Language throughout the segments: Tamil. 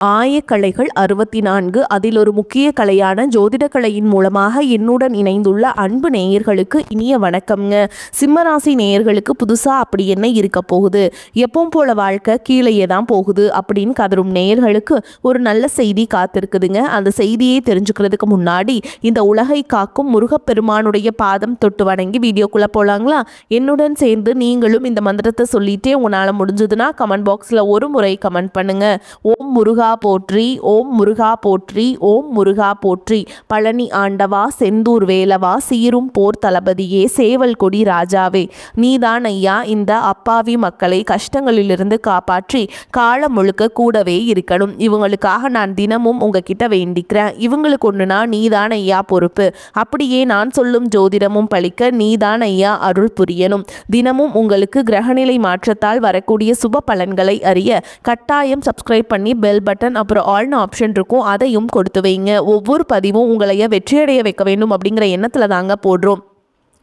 ஆயக்கலைகள் 64 அதில் ஒரு முக்கிய கலையான ஜோதிடக்கலையின் மூலமாக என்னுடன் இணைந்துள்ள அன்பு நேயர்களுக்கு இனிய வணக்கம்ங்க. சிம்மராசி நேயர்களுக்கு புதுசாக அப்படி என்ன இருக்க போகுது, எப்பவும் போல வாழ்க்கை கீழேயே தான் போகுது அப்படின்னு கதரும் நேயர்களுக்கு ஒரு நல்ல செய்தி காத்திருக்குதுங்க. அந்த செய்தியை தெரிஞ்சுக்கிறதுக்கு முன்னாடி இந்த உலகை காக்கும் முருகப்பெருமானுடைய பாதம் தொட்டு வணங்கி வீடியோக்குள்ளே போகலாங்களா? என்னுடன் சேர்ந்து நீங்களும் இந்த மந்திரத்தை சொல்லிட்டே உங்களால் முடிஞ்சதுன்னா கமெண்ட் பாக்ஸில் ஒரு முறை கமெண்ட் பண்ணுங்க. ஓம் முருகா போற்றி, ஓம் முருகா போற்றி, ஓம் முருகா போற்றி. பழனி ஆண்டவா, செந்தூர் வேலவா, சீரும் போர் தளபதியே, சேவல் கொடி ராஜாவே, நீதான் ஐயா இந்த அப்பாவி மக்களை கஷ்டங்களிலிருந்து காப்பாற்றி காலம் முழுக்க கூடவே இருக்கணும். இவங்களுக்காக நான் தினமும் உங்ககிட்ட வேண்டிக்கிறேன். இவங்களுக்கு ஒன்றுனா நீதான் ஐயா பொறுப்பு. அப்படியே நான் சொல்லும் ஜோதிடமும் பழிக்க நீதான் ஐயா அருள் புரியணும். தினமும் உங்களுக்கு கிரகநிலை மாற்றத்தால் வரக்கூடிய சுப பலன்களை அறிய கட்டாயம் சப்ஸ்கிரைப் பண்ணி பெல் பட்டன் அப்புறம் ஆல்னு ஆப்ஷன் இருக்கும், அதையும் கொடுத்து வைங்க. ஒவ்வொரு பதிவும் உங்களைய வெற்றியடைய வைக்க வேண்டும் அப்படிங்கிற எண்ணத்தில் தாங்க போடுறோம்.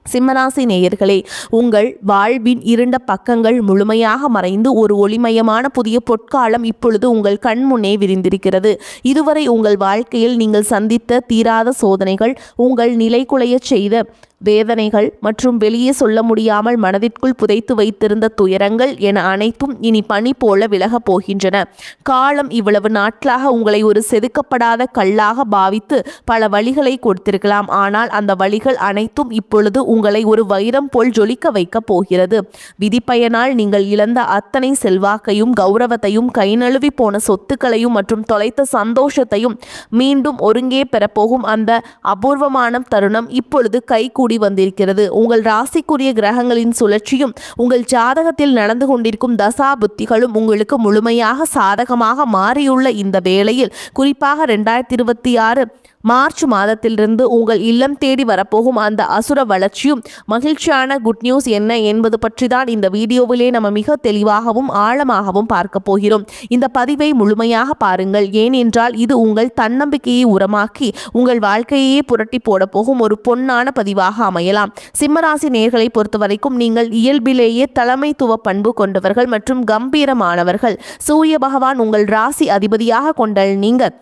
சிம்மராசி நேயர்களே, உங்கள் வாழ்வின் இருண்ட பக்கங்கள் முழுமையாக மறைந்து ஒரு ஒளிமயமான புதிய பொற்காலம் இப்பொழுது உங்கள் கண் முன்னே விரிந்திருக்கிறது. இதுவரை உங்கள் வாழ்க்கையில் நீங்கள் சந்தித்த தீராத சோதனைகள், உங்கள் நிலைகுலைய செய்த வேதனைகள் மற்றும் வெளியே சொல்ல முடியாமல் மனதிற்குள் புதைத்து வைத்திருந்த துயரங்கள் என அனைத்தும் இனி பனி போல விலகப் போகின்றன. காலம் இவ்வளவு நாட்களாக உங்களை ஒரு செதுக்கப்படாத கல்லாக பாவித்து பல வழிகளை கொடுத்திருக்கலாம். ஆனால் அந்த வழிகள் அனைத்தும் இப்பொழுது உங்களை ஒரு வைரம் போல் ஜொலிக்க வைக்கப் போகிறது. விதிப்பயனால் நீங்கள் இழந்த அத்தனை செல்வாக்கையும் கௌரவத்தையும், கை நழுவி போன சொத்துக்களையும் மற்றும் தொலைத்த சந்தோஷத்தையும் மீண்டும் ஒருங்கே பெறப்போகும் அந்த அபூர்வமான தருணம் இப்பொழுது கைகூடி வந்திருக்கிறது. உங்கள் ராசிக்குரிய கிரகங்களின் சுழற்சியும் உங்கள் ஜாதகத்தில் நடந்து கொண்டிருக்கும் தசா புத்திகளும் உங்களுக்கு முழுமையாக சாதகமாக மாறியுள்ள இந்த வேளையில், குறிப்பாக 2026 மார்ச் மாதத்திலிருந்து உங்கள் இல்லம் தேடி வரப்போகும் அந்த அசுர வளர்ச்சியும் மகிழ்ச்சியான குட் நியூஸ் என்ன என்பது பற்றி தான் இந்த வீடியோவிலே நம்ம மிக தெளிவாகவும் ஆழமாகவும் பார்க்க போகிறோம். இந்த பதிவை முழுமையாக பாருங்கள். ஏனென்றால் இது உங்கள் தன்னம்பிக்கையை உரமாக்கி உங்கள் வாழ்க்கையே புரட்டி போட போகும் ஒரு பொன்னான பதிவாக அமையலாம். சிம்மராசி நேயர்களை பொறுத்தவரைக்கும் நீங்கள் இயல்பிலேயே தலைமைத்துவ பண்பு கொண்டவர்கள் மற்றும் கம்பீரமானவர்கள். சூரிய பகவான் உங்கள் ராசி அதிபதியாக கொண்ட நீங்கள்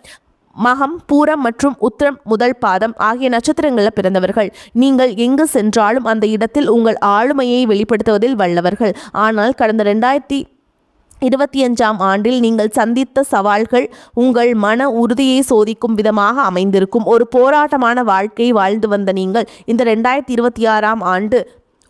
மகம், பூரம் மற்றும் உத்திரம் முதல் பாதம் ஆகிய நட்சத்திரங்களில் பிறந்தவர்கள். நீங்கள் எங்கு சென்றாலும் அந்த இடத்தில் உங்கள் ஆளுமையை வெளிப்படுத்துவதில் வல்லவர்கள். ஆனால் கடந்த 2025ஆம் ஆண்டில் நீங்கள் சந்தித்த சவால்கள் உங்கள் மன உறுதியை சோதிக்கும் விதமாக அமைந்திருக்கும். ஒரு போராட்டமான வாழ்க்கை வாழ்ந்து வந்த நீங்கள் இந்த 2026ஆம் ஆண்டு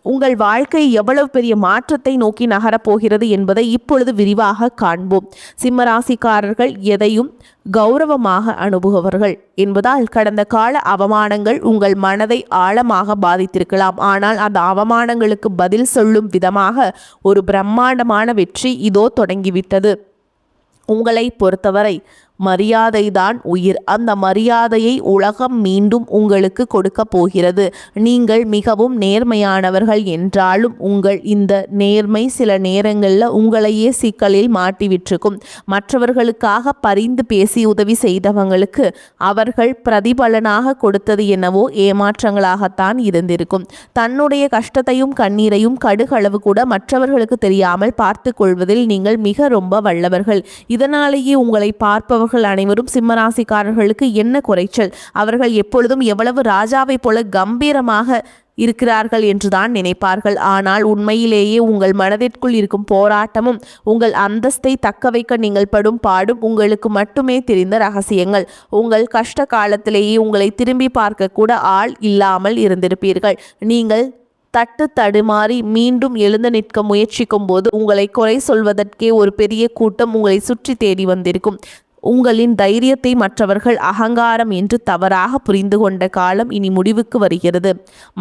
உங்கள் வாழ்க்கை எவ்வளவு பெரிய மாற்றத்தை நோக்கி நகரப்போகிறது என்பதை இப்பொழுது விரிவாக காண்போம். சிம்மராசிக்காரர்கள் எதையும் கௌரவமாக அனுபவர்கள் என்பதால் கடந்த கால அவமானங்கள் உங்கள் மனதை ஆழமாக பாதித்திருக்கலாம். ஆனால் அந்த அவமானங்களுக்கு பதில் சொல்லும் விதமாக ஒரு பிரம்மாண்டமான வெற்றி இதோ தொடங்கிவிட்டது. உங்களை பொறுத்தவரை மரியாதைதான் உயிர். அந்த மரியாதையை உலகம் மீண்டும் உங்களுக்கு கொடுக்க போகிறது. நீங்கள் மிகவும் நேர்மையானவர்கள் என்றாலும் உங்கள் இந்த நேர்மை சில நேரங்களில் உங்களையே சிக்கலில் மாட்டிவிட்டிருக்கும். மற்றவர்களுக்காக பரிந்து பேசி உதவி செய்தவங்களுக்கு அவர்கள் பிரதிபலனாக கொடுத்தது என்னவோ ஏமாற்றங்களாகத்தான் இருந்திருக்கும். தன்னுடைய கஷ்டத்தையும் கண்ணீரையும் கடுகளவு கூட மற்றவர்களுக்கு தெரியாமல் பார்த்து கொள்வதில் நீங்கள் மிக ரொம்ப வல்லவர்கள். இதனாலேயே உங்களை பார்ப்பவர்கள் அனைவரும் சிம்மராசிக்காரர்களுக்கு என்ன குறைச்சல், அவர்கள் எப்பொழுதும் எவ்வளவு ராஜாவை போல கம்பீரமாக இருக்கிறார்கள் என்றுதான் நினைப்பார்கள். ஆனால் உண்மையிலேயே உங்கள் மனதிற்குள் இருக்கும் போராட்டமும் உங்கள் அந்தஸ்தை தக்க வைக்க நீங்கள் படும் பாடும் உங்களுக்கு மட்டுமே தெரிந்த ரகசியங்கள். உங்கள் கஷ்ட காலத்திலேயே உங்களை திரும்பி பார்க்க கூட ஆள் இல்லாமல் இருந்திருப்பீர்கள். நீங்கள் தடுமாறி மீண்டும் எழுந்து நிற்க முயற்சிக்கும் போது உங்களை குறை சொல்வதற்கே ஒரு பெரிய கூட்டம் உங்களை சுற்றி தேடி வந்திருக்கும். உங்களின் தைரியத்தை மற்றவர்கள் அகங்காரம் என்று தவறாக புரிந்து கொண்ட காலம் இனி முடிவுக்கு வருகிறது.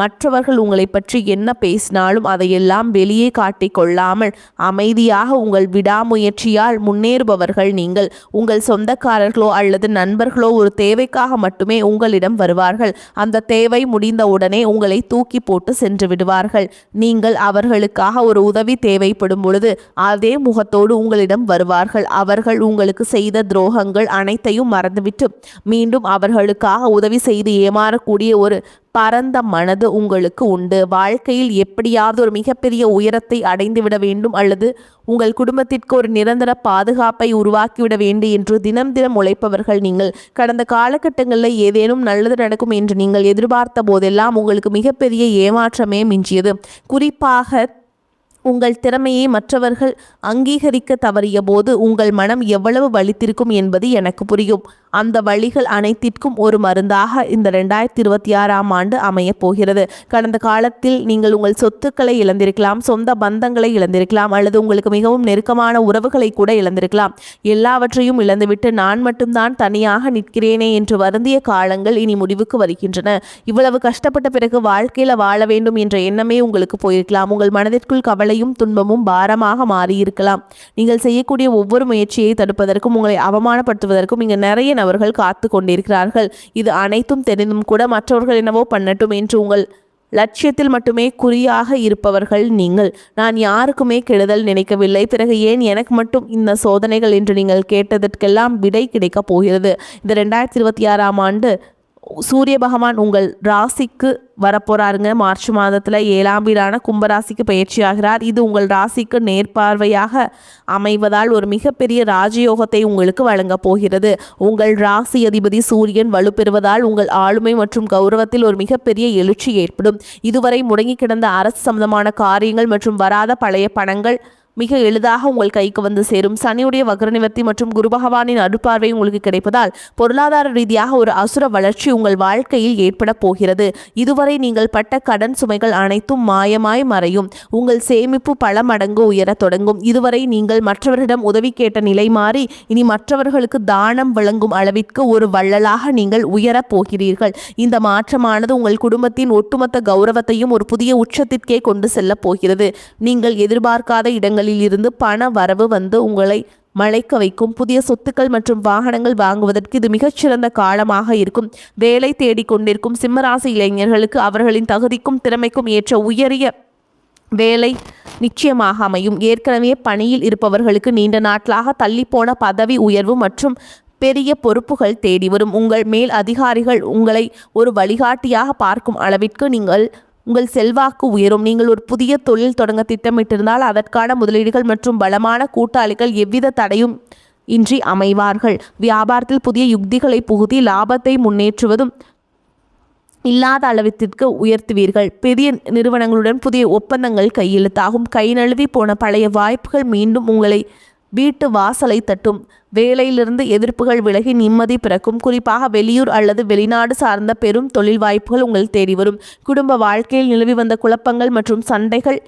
மற்றவர்கள் உங்களை பற்றி என்ன பேசினாலும் அதையெல்லாம் வெளியே காட்டிக் கொள்ளாமல் அமைதியாக உங்கள் விடாமுயற்சியால் முன்னேறுபவர்கள் நீங்கள். உங்கள் சொந்தக்காரர்களோ அல்லது நண்பர்களோ ஒரு தேவைக்காக மட்டுமே உங்களிடம் வருவார்கள். அந்த தேவை முடிந்தவுடனே உங்களை தூக்கி போட்டு சென்று விடுவார்கள். நீங்கள் அவர்களுக்காக ஒரு உதவி தேவைப்படும் பொழுது அதே முகத்தோடு உங்களிடம் வருவார்கள். அவர்கள் உங்களுக்கு செய்த துரோகம் துரோகங்கள் அனைத்தையும் மறந்துவிட்டு மீண்டும் அவர்களுக்காக உதவி செய்து ஏமாறக்கூடிய ஒரு பரந்த மனது உங்களுக்கு உண்டு. வாழ்க்கையில் எப்படியாவது ஒரு மிகப்பெரிய உயரத்தை அடைந்துவிட வேண்டும் அல்லது உங்கள் குடும்பத்திற்கு ஒரு நிரந்தர பாதுகாப்பை உருவாக்கிவிட வேண்டும் என்று தினம் தினம் உழைப்பவர்கள் நீங்கள். கடந்த காலகட்டங்களில் ஏதேனும் நல்லது நடக்கும் என்று நீங்கள் எதிர்பார்த்த போதெல்லாம் உங்களுக்கு மிகப்பெரிய ஏமாற்றமே மிஞ்சியது. குறிப்பாக உங்கள் திறமையை மற்றவர்கள் அங்கீகரிக்க தவறிய போது உங்கள் மனம் எவ்வளவு வலித்திருக்கும் என்பது எனக்கு புரியும். அந்த வழிகள் அனைத்திற்கும் ஒரு மருந்தாக இந்த 2026ஆம் ஆண்டு அமையப் போகிறது. கடந்த காலத்தில் நீங்கள் உங்கள் சொத்துக்களை இழந்திருக்கலாம், சொந்த பந்தங்களை இழந்திருக்கலாம், அல்லது உங்களுக்கு மிகவும் நெருக்கமான உறவுகளை கூட இழந்திருக்கலாம். எல்லாவற்றையும் இழந்துவிட்டு நான் மட்டும்தான் தனியாக நிற்கிறேனே என்று வருந்திய காலங்கள் இனி முடிவுக்கு வருகின்றன. இவ்வளவு கஷ்டப்பட்ட பிறகு வாழ்க்கையில் வாழ வேண்டும் என்ற எண்ணமே உங்களுக்கு போயிருக்கலாம். உங்கள் மனதிற்குள் கவலையும் துன்பமும் பாரமாக மாறியிருக்கலாம். நீங்கள் செய்யக்கூடிய ஒவ்வொரு முயற்சியை தடுப்பதற்கும் உங்களை அவமானப்படுத்துவதற்கும் இங்கு நிறைய அவர்கள் காத்து கொண்டிருக்கிறார்கள். இது அனைத்தும் தெரிந்தும் கூட மற்றவர்கள் என்னவோ பண்ணட்டும் என்று உங்கள் லட்சியத்தில் மட்டுமே குறியாக இருப்பவர்கள் நீங்கள். நான் யாருக்குமே கெடுதல் நினைக்கவில்லை, பிறகு ஏன் எனக்கு மட்டும் இந்த சோதனைகள் என்று நீங்கள் கேட்டதற்கெல்லாம் விடை கிடைக்கப் போகிறது. இந்த 2026ஆம் ஆண்டு சூரிய பகவான் உங்கள் ராசிக்கு வரப்போறாருங்க. மார்ச் மாதத்தில் 7ஆம் வீடான கும்பராசிக்கு பயிற்சி ஆகிறார். இது உங்கள் ராசிக்கு நேர்பார்வையாக அமைவதால் ஒரு மிகப்பெரிய ராஜயோகத்தை உங்களுக்கு வழங்க போகிறது. உங்கள் ராசி அதிபதி சூரியன் வலுப்பெறுவதால் உங்கள் ஆளுமை மற்றும் கௌரவத்தில் ஒரு மிகப்பெரிய எழுச்சி ஏற்படும். இதுவரை முடங்கி கிடந்த அரசு சம்பந்தமான காரியங்கள் மற்றும் வராத பழைய பணங்கள் மிக எளிதாக உங்கள் கைக்கு வந்து சேரும். சனியுடைய வக்ர நிவர்த்தி மற்றும் குரு பகவானின் அருட்பார்வை உங்களுக்கு கிடைப்பதால் பொருளாதார ரீதியாக ஒரு அசுர வளர்ச்சி உங்கள் வாழ்க்கையில் ஏற்பட போகிறது. இதுவரை நீங்கள் பட்ட கடன் சுமைகள் அனைத்தும் மாயமாய் மறையும். உங்கள் சேமிப்பு பல மடங்கு உயரத் தொடங்கும். இதுவரை நீங்கள் மற்றவரிடம் உதவி கேட்ட நிலை மாறி இனி மற்றவர்களுக்கு தானம் வழங்கும் அளவிற்கு ஒரு வள்ளலாக நீங்கள் உயரப் போகிறீர்கள். இந்த மாற்றமானது உங்கள் குடும்பத்தின் ஒட்டுமொத்த கௌரவத்தையும் ஒரு புதிய உச்சத்திற்கே கொண்டு செல்ல போகிறது. நீங்கள் எதிர்பார்க்காத இடங்கள் இருந்து பண வரவு வந்து உங்களை மலைக்க வைக்கும். புதிய சொத்துக்கள் மற்றும் வாகனங்கள் வாங்குவதற்கு இது மிகச்சிறந்த காலமாக இருக்கும். வேலை தேடிக்கொண்டிருக்கும் சிம்மராசி இளைஞர்களுக்கு அவர்களின் தகுதிக்கும் திறமைக்கும் ஏற்ற உயரிய வேலை நிச்சயமாக அமையும். ஏற்கனவே பணியில் இருப்பவர்களுக்கு நீண்ட நாட்களாக தள்ளிப்போன பதவி உயர்வு மற்றும் பெரிய பொறுப்புகள் தேடி வரும். உங்கள் மேல் அதிகாரிகள் உங்களை ஒரு வழிகாட்டியாக பார்க்கும் அளவிற்கு உங்கள் செல்வாக்கு உயரும். நீங்கள் ஒரு புதிய தொழில் தொடங்க திட்டமிட்டிருந்தால் அதற்கான முதலீடுகள் மற்றும் பலமான கூட்டாளிகள் எவ்வித தடையும் இன்றி அமைவார்கள். வியாபாரத்தில் புதிய யுக்திகளை புகுத்தி லாபத்தை முன்னேற்றுவதும் இல்லாத அளவிற்கு உயர்த்துவீர்கள். பெரிய நிறுவனங்களுடன் புதிய ஒப்பந்தங்கள் கையெழுத்தாகும். கை நழுவி போன பழைய வாய்ப்புகள் மீண்டும் உங்களை வீட்டு வாசலை தட்டும். வேலையிலிருந்து எதிர்ப்புகள் விலகி நிம்மதி பிறக்கும். குறிப்பாக வெளியூர் அல்லது வெளிநாடு சார்ந்த பெரும் தொழில் வாய்ப்புகள் உங்கள் தேடி வரும். குடும்ப வாழ்க்கையில் நிலவி வந்த குழப்பங்கள் மற்றும் சண்டைகள்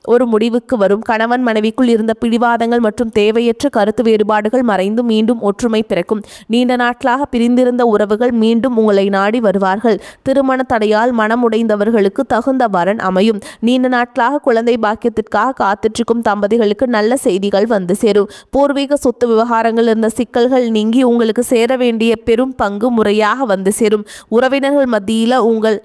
ஒரு முடிவுக்கு வரும். கணவன் மனைவிக்குள் இருந்த பிடிவாதங்கள் மற்றும் தேவையற்ற கருத்து வேறுபாடுகள் மறைந்து மீண்டும் ஒற்றுமை பிறக்கும். நீண்ட நாட்களாக பிரிந்திருந்த உறவுகள் மீண்டும் உங்களை நாடி வருவார்கள். திருமண தடையால் மனம் உடைந்தவர்களுக்கு தகுந்த வரன் அமையும். நீண்ட நாட்களாக குழந்தை பாக்கியத்திற்காக காத்திருக்கும் தம்பதிகளுக்கு நல்ல செய்திகள் வந்து சேரும். பூர்வீக சொத்து விவகாரங்கள் இருந்த சிக்கல்கள் நீங்கி உங்களுக்கு சேர வேண்டிய பெரும் பங்கு முறையாக வந்து சேரும். உறவினர்கள் மத்தியில் உங்கள்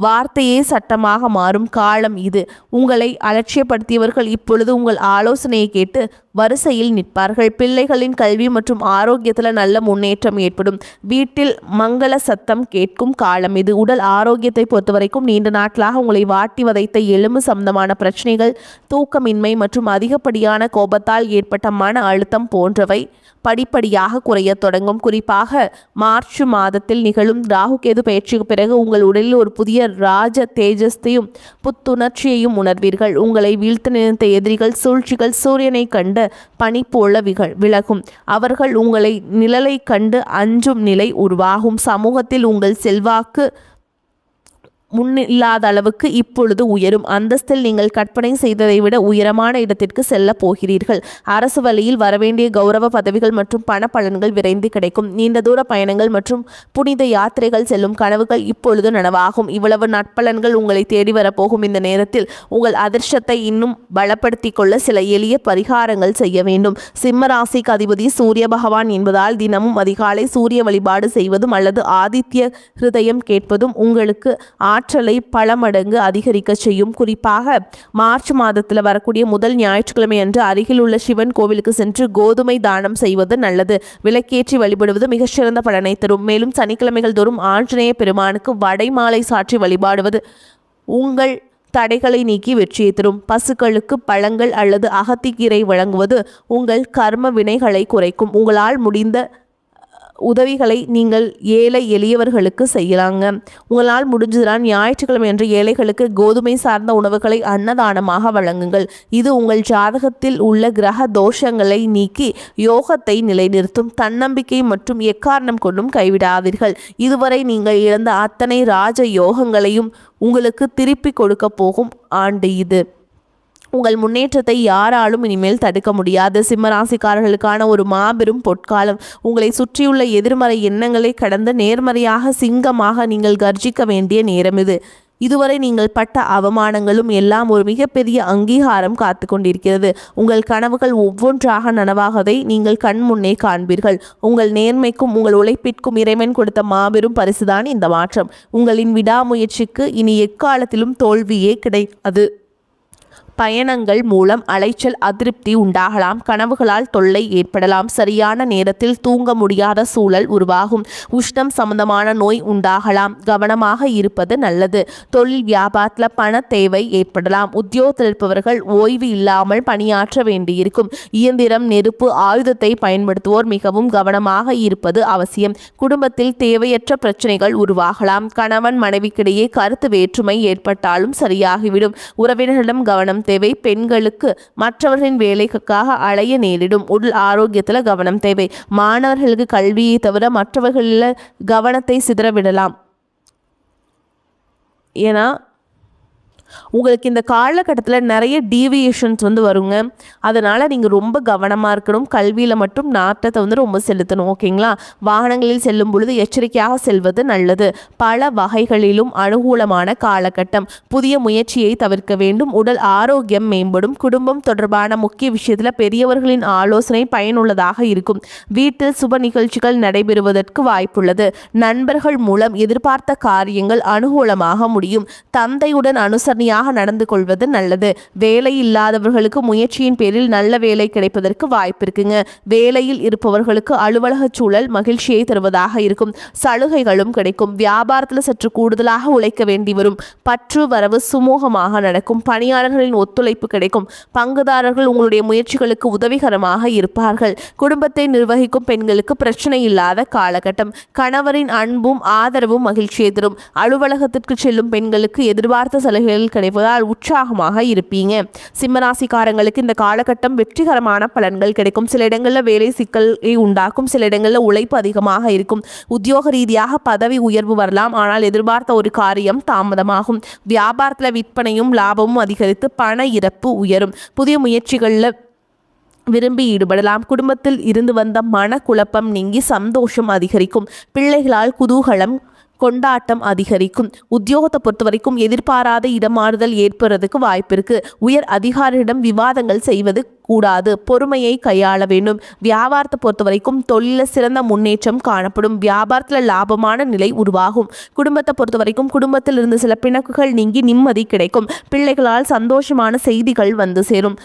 வார்த்தையே சட்டமாக மாறும் காலம் இது. உங்களை அலட்சியப்படுத்தியவர்கள் இப்பொழுது உங்கள் ஆலோசனையை கேட்டு வரிசையில் நிற்பார்கள். பிள்ளைகளின் கல்வி மற்றும் ஆரோக்கியத்தில் நல்ல முன்னேற்றம் ஏற்படும். வீட்டில் மங்கள சத்தம் கேட்கும் காலம் இது. உடல் ஆரோக்கியத்தை பொறுத்தவரைக்கும் நீண்ட நாட்களாக உங்களை வாட்டி வதைத்த எலும்பு சம்பந்தமான பிரச்சனைகள், தூக்கமின்மை மற்றும் அதிகப்படியான கோபத்தால் ஏற்பட்ட மன அழுத்தம் போன்றவை படிப்படியாக குறைய தொடங்கும். குறிப்பாக மார்ச் மாதத்தில் நிகழும் ராகுகேது பயிற்சிக்கு பிறகு உங்கள் உடலில் ஒரு புதிய ராஜ தேஜஸ்தையும் புத்துணர்ச்சியையும் உணர்வீர்கள். உங்களை வீழ்த்த நினைத்த எதிரிகள் சூழ்ச்சிகள் சூரியனை கண்ட பனி போல விலகும். அவர்கள் உங்களை நிழலை கண்டு அஞ்சும் நிலை உருவாகும். சமூகத்தில் உங்கள் செல்வாக்கு முன்னில்லாத அளவுக்கு இப்பொழுது உயரும். அந்தஸ்தில் நீங்கள் கற்பனை செய்ததை விட உயரமான இடத்திற்கு செல்ல போகிறீர்கள். அரசு வழியில் வரவேண்டிய கௌரவ பதவிகள் மற்றும் பண பலன்கள் விரைந்து கிடைக்கும். நீண்ட தூர பயணங்கள் மற்றும் புனித யாத்திரைகள் செல்லும் கனவுகள் இப்பொழுது நனவாகும். இவ்வளவு நற்பலன்கள் உங்களை தேடி வரப்போகும் இந்த நேரத்தில் உங்கள் அதிர்ஷ்டத்தை இன்னும் பலப்படுத்திக் கொள்ள சில எளிய பரிகாரங்கள் செய்ய வேண்டும். சிம்ம ராசிக்கு அதிபதி சூரிய பகவான் என்பதால் தினமும் அதிகாலை சூரிய வழிபாடு செய்வதும் அல்லது ஆதித்ய ஹிருதயம் கேட்பதும் உங்களுக்கு ஆற்றலை பல மடங்கு அதிகரிக்க செய்யும். குறிப்பாக மார்ச் மாதத்தில் வரக்கூடிய முதல் ஞாயிற்றுக்கிழமை அன்று அருகில் உள்ள சிவன் கோவிலுக்கு சென்று கோதுமை தானம் செய்வது நல்லது. விளக்கேற்றி வழிபடுவது மிகச்சிறந்த பலனை தரும். மேலும் சனிக்கிழமைகள் தோறும் ஆஞ்சநேய பெருமானுக்கு வடை மாலை சாற்றி வழிபாடுவது உங்கள் தடைகளை நீக்கி வெற்றியை தரும். பசுக்களுக்கு பழங்கள் அல்லது அகத்திக்கீரை வழங்குவது உங்கள் கர்ம வினைகளை குறைக்கும். உங்களால் முடிந்த உதவிகளை நீங்கள் ஏழை எளியவர்களுக்கு செய்யலாங்க. உங்களால் முடிஞ்சதுதான் ஞாயிற்றுக்கிழமை அன்று ஏழைகளுக்கு கோதுமை சார்ந்த உணவுகளை அன்னதானமாக வழங்குங்கள். இது உங்கள் ஜாதகத்தில் உள்ள கிரக தோஷங்களை நீக்கி யோகத்தை நிலைநிறுத்தும். தன்னம்பிக்கை மற்றும் எக்காரணம் கொண்டும் கைவிடாதீர்கள். இதுவரை நீங்கள் இழந்த அத்தனை ராஜ யோகங்களையும் உங்களுக்கு திருப்பி கொடுக்க போகும் ஆண்டு இது. உங்கள் முன்னேற்றத்தை யாராலும் இனிமேல் தடுக்க முடியாது. சிம்மராசிக்காரர்களுக்கான ஒரு மாபெரும் பொற்காலம். உங்களை சுற்றியுள்ள எதிர்மறை எண்ணங்களை கடந்து நேர்மறையாக சிங்கமாக நீங்கள் கர்ஜிக்க வேண்டிய நேரம் இது. இதுவரை நீங்கள் பட்ட அவமானங்களும் எல்லாம் ஒரு மிகப்பெரிய அங்கீகாரம் காத்து கொண்டிருக்கிறது. உங்கள் கனவுகள் ஒவ்வொன்றாக நனவாகதை நீங்கள் கண் முன்னே காண்பீர்கள். உங்கள் நேர்மைக்கும் உங்கள் உழைப்பிற்கும் இறைவன் கொடுத்த மாபெரும் பரிசுதான் இந்த மாற்றம். உங்களின் விடாமுயற்சிக்கு இனி எக்காலத்திலும் தோல்வியே கிடையாது. பயணங்கள் மூலம் அலைச்சல் அதிருப்தி உண்டாகலாம். கனவுகளால் தொல்லை ஏற்படலாம். சரியான நேரத்தில் தூங்க முடியாத சூழல் உருவாகும். உஷ்ணம் சம்பந்தமான நோய் உண்டாகலாம். கவனமாக இருப்பது நல்லது. தொழில் வியாபாரத்தில் பண தேவை ஏற்படலாம். உத்தியோகத்தில் இருப்பவர்கள் ஓய்வு இல்லாமல் பணியாற்ற வேண்டியிருக்கும். இயந்திரம், நெருப்பு, ஆயுதத்தை பயன்படுத்துவோர் மிகவும் கவனமாக இருப்பது அவசியம். குடும்பத்தில் தேவையற்ற பிரச்சனைகள் உருவாகலாம். கணவன் மனைவிக்கிடையே கருத்து வேற்றுமை ஏற்பட்டாலும் சரியாகிவிடும். உறவினர்களிடம் கவனம் தேவை. பெண்களுக்கு மற்றவர்களின் வேலைக்காக அலைய நேரிடும். உடல் ஆரோக்கியத்தில் கவனம் தேவை. மாணவர்களுக்கு கல்வியை தவிர மற்றவர்களில் கவனத்தை சிதறவிடலாம். ஏன்னா உங்களுக்கு இந்த காலகட்டத்தில் நிறைய டீவியேஷன்ஸ் வருங்க. அதனால் நீங்கள் ரொம்ப கவனமாக இருக்கணும். கல்வியில் மட்டும் நாட்டத்தை ரொம்ப செலுத்தணும். ஓகேங்களா? வாகனங்களில் செல்லும் பொழுது எச்சரிக்கையாக செல்வது நல்லது. பல வகைகளிலும் அனுகூலமான காலகட்டம். புதிய முயற்சியை தவிர்க்க வேண்டும். உடல் ஆரோக்கியம் மேம்படும். குடும்பம் தொடர்பான முக்கிய விஷயத்தில் பெரியவர்களின் ஆலோசனை பயனுள்ளதாக இருக்கும். வீட்டில் சுப நிகழ்ச்சிகள் நடைபெறுவதற்கு வாய்ப்புள்ளது. நண்பர்கள் மூலம் எதிர்பார்த்த காரியங்கள் அனுகூலமாக முடியும். தந்தையுடன் அனுசரணையாக நடந்து கொள்வது நல்லது. வேலை இல்லாதவர்களுக்கு முயற்சியின் பேரில் நல்ல வேலை கிடைப்பதற்கு வாய்ப்பு இருக்குங்க. வேலையில் இருப்பவர்களுக்கு அலுவலக சூழல் மகிழ்ச்சியை தருவதாக இருக்கும். சலுகைகளும் கிடைக்கும். வியாபாரத்தில் சற்று கூடுதலாக உழைக்க வேண்டி வரும். பற்று வரவு சுமூகமாக நடக்கும். பணியாளர்களின் ஒத்துழைப்பு கிடைக்கும். பங்குதாரர்கள் உங்களுடைய முயற்சிகளுக்கு உதவிகரமாக இருப்பார்கள். குடும்பத்தை நிர்வகிக்கும் பெண்களுக்கு பிரச்சனை இல்லாத காலகட்டம். கணவரின் அன்பும் ஆதரவும் மகிழ்ச்சியை தரும். அலுவலகத்திற்கு செல்லும் பெண்களுக்கு எதிர்பார்த்த சலுகைகள் கிடைப்பதால் உற்சாகமாக இருப்பீங்க. சிம்மராசிக்காரங்களுக்கு இந்த காலகட்டம் வெற்றிகரமான பலன்கள் கிடைக்கும். சில இடங்களில் வேலை சிக்கலை உண்டாக்கும். சில இடங்களில் உழைப்பு அதிகமாக இருக்கும். உத்தியோக ரீதியாக பதவி உயர்வு வரலாம். ஆனால் எதிர்பார்த்த ஒரு காரியம் தாமதமாகும். வியாபாரத்தில் விற்பனையும் லாபமும் அதிகரித்து பண இறப்பு உயரும். புதிய முயற்சிகளில் விரும்பி ஈடுபடலாம். குடும்பத்தில் இருந்து வந்த மனக்குழப்பம் நீங்கி சந்தோஷம் அதிகரிக்கும். பிள்ளைகளால் குதூகலம் கொண்டாட்டம் அதிகரிக்கும். உத்தியோகத்தை பொறுத்த வரைக்கும் எதிர்பாராத இடமாறுதல் ஏற்படுறதுக்கு வாய்ப்பு இருக்கு. உயர் அதிகாரியிடம் விவாதங்கள் செய்வது கூடாது. பொறுமையை கையாள வேண்டும். வியாபாரத்தை பொறுத்த வரைக்கும் தொழிலில் சிறந்த முன்னேற்றம் காணப்படும். வியாபாரத்தில் லாபமான நிலை உருவாகும். குடும்பத்தை பொறுத்த வரைக்கும் குடும்பத்தில் இருந்து சில பிணக்குகள் நீங்கி நிம்மதி கிடைக்கும். பிள்ளைகளால் சந்தோஷமான செய்திகள் வந்து சேரும்.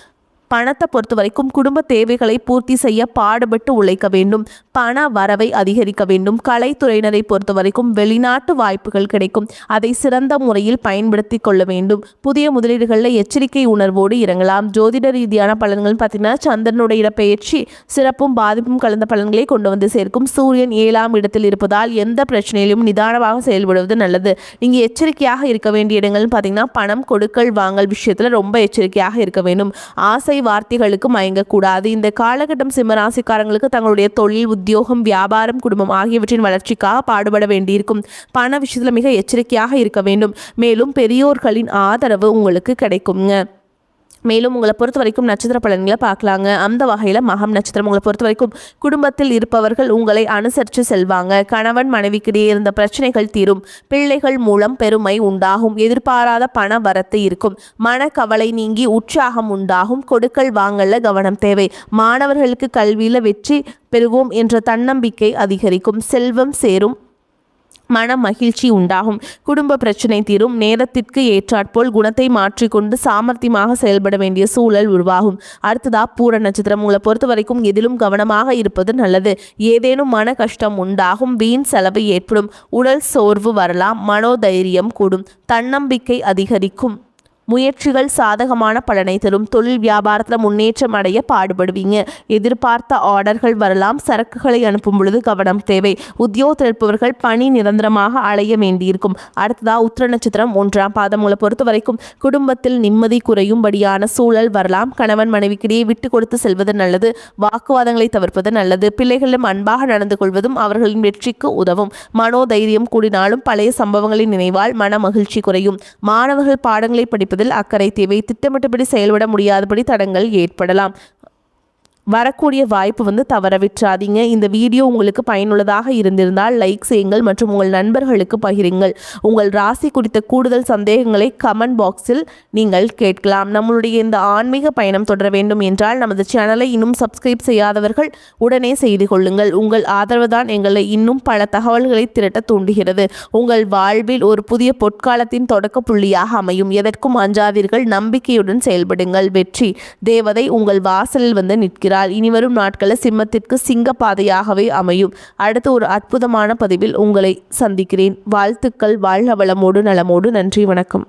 பணத்தை பொறுத்த வரைக்கும் குடும்ப தேவைகளை பூர்த்தி செய்ய பாடுபட்டு உழைக்க வேண்டும். பண வரவை அதிகரிக்க வேண்டும். கலைத்துறையினரை பொறுத்த வரைக்கும் வெளிநாட்டு வாய்ப்புகள் கிடைக்கும். அதை சிறந்த முறையில் பயன்படுத்தி கொள்ள வேண்டும். புதிய முதலீடுகளில் எச்சரிக்கை உணர்வோடு இறங்கலாம். ஜோதிட ரீதியான பலன்கள் பார்த்தீங்கன்னா சந்திரனுடைய இடப்பெயர்ச்சி சிறப்பும் பாதிப்பும் கலந்த பலன்களை கொண்டு வந்து சேர்க்கும். சூரியன் 7ஆம் இடத்தில் இருப்பதால் எந்த பிரச்சனையிலும் நிதானமாக செயல்படுவது நல்லது. நீங்கள் எச்சரிக்கையாக இருக்க வேண்டிய இடங்கள்னு பார்த்தீங்கன்னா பணம் கொடுக்கல் வாங்கல் விஷயத்தில் ரொம்ப எச்சரிக்கையாக இருக்க வேண்டும். ஆசை வார்த்தைகளுக்கு மயங்கக்கூடாது. இந்த காலகட்டம் சிம்மராசிக்காரங்களுக்கு தங்களுடைய தொழில், உத்தியோகம், வியாபாரம், குடும்பம் ஆகியவற்றின் வளர்ச்சிக்காக பாடுபட வேண்டியிருக்கும். பண விஷயத்தில் மிக எச்சரிக்கையாக இருக்க வேண்டும். மேலும் பெரியோர்களின் ஆதரவு உங்களுக்கு கிடைக்குங்க. மேலும் உங்களை பொறுத்த வரைக்கும் நட்சத்திர பலன்களை பார்க்கலாங்க. அந்த வகையில் மகம் நட்சத்திரம் உங்களை பொறுத்த வரைக்கும் குடும்பத்தில் இருப்பவர்கள் உங்களை அனுசரித்து செல்வாங்க. கணவன் மனைவிக்கிடையே இருந்த பிரச்சனைகள் தீரும். பிள்ளைகள் மூலம் பெருமை உண்டாகும். எதிர்பாராத பண வரத்து இருக்கும். மனக்கவலை நீங்கி உற்சாகம் உண்டாகும். கொடுக்கல் வாங்கல கவனம் தேவை. மாணவர்களுக்கு கல்வியில் வெற்றி பெறுவோம் என்ற தன்னம்பிக்கை அதிகரிக்கும். செல்வம் சேரும். மன மகிழ்ச்சி உண்டாகும். குடும்ப பிரச்சனை தீரும். நேரத்திற்கு ஏற்றாற்போல் குணத்தை மாற்றிக்கொண்டு சாமர்த்தியமாக செயல்பட வேண்டிய சூழல் உருவாகும். அடுத்ததா பூர நட்சத்திரம். உங்களை பொறுத்த வரைக்கும் எதிலும் கவனமாக இருப்பது நல்லது. ஏதேனும் மன கஷ்டம் உண்டாகும். வீண் செலவு ஏற்படும். உடல் சோர்வு வரலாம். மனோதைரியம் கூடும். தன்னம்பிக்கை அதிகரிக்கும். முயற்சிகள் சாதகமான பலனை தரும். தொழில் வியாபாரத்தில் முன்னேற்றம் அடைய பாடுபடுவீங்க. எதிர்பார்த்த ஆர்டர்கள் வரலாம். சரக்குகளை அனுப்பும் பொழுது கவனம் தேவை. உத்தியோகத்தில் இருப்பவர்கள் பணி நிரந்தரமாக அலைய வேண்டியிருக்கும். அடுத்ததா உத்திர நட்சத்திரம் 1ஆம் பாதம். உங்களை பொறுத்த வரைக்கும் குடும்பத்தில் நிம்மதி குறையும்படியான சூழல் வரலாம். கணவன் மனைவிக்கிடையே விட்டு கொடுத்து செல்வது நல்லது. வாக்குவாதங்களை தவிர்ப்பது நல்லது. பிள்ளைகளிடம் அன்பாக நடந்து கொள்வதும் அவர்களின் வெற்றிக்கு உதவும். மனோதைரியம் கூடினாலும் பழைய சம்பவங்களின் நினைவால் மன மகிழ்ச்சி குறையும். மாணவர்கள் பாடங்களை படிப்பதில் அக்கறை தேவை. திட்டமிட்டபடி செயல்பட முடியாதபடி தடங்கள் ஏற்படலாம். வரக்கூடிய வாய்ப்பு தவற விட்டுறாதீங்க. இந்த வீடியோ உங்களுக்கு பயனுள்ளதாக இருந்திருந்தால் லைக் செய்யுங்கள் மற்றும் உங்கள் நண்பர்களுக்கு பகிருங்கள். உங்கள் ராசி குறித்த கூடுதல் சந்தேகங்களை கமெண்ட் பாக்ஸில் நீங்கள் கேட்கலாம். நம்மளுடைய இந்த ஆன்மீக பயணம் தொடர வேண்டும் என்றால் நமது சேனலை இன்னும் சப்ஸ்கிரைப் செய்யாதவர்கள் உடனே செய்து கொள்ளுங்கள். உங்கள் ஆதரவு தான் எங்களை இன்னும் பல தகவல்களை திரட்ட தூண்டுகிறது. உங்கள் வாழ்வில் ஒரு புதிய பொற்காலத்தின் தொடக்க புள்ளியாக அமையும். எதற்கும் அஞ்சாதீர்கள். நம்பிக்கையுடன் செயல்படுங்கள். வெற்றி தேவதை உங்கள் வாசலில் நிற்கிறார். இனிவரும் நாட்களில் சிம்மத்திற்கு சிங்க பாதையாகவே அமையும். அடுத்து ஒரு அற்புதமான பதிவில் உங்களை சந்திக்கிறேன். வாழ்த்துக்கள். வாழ்க வளமோடு நலமோடு. நன்றி, வணக்கம்.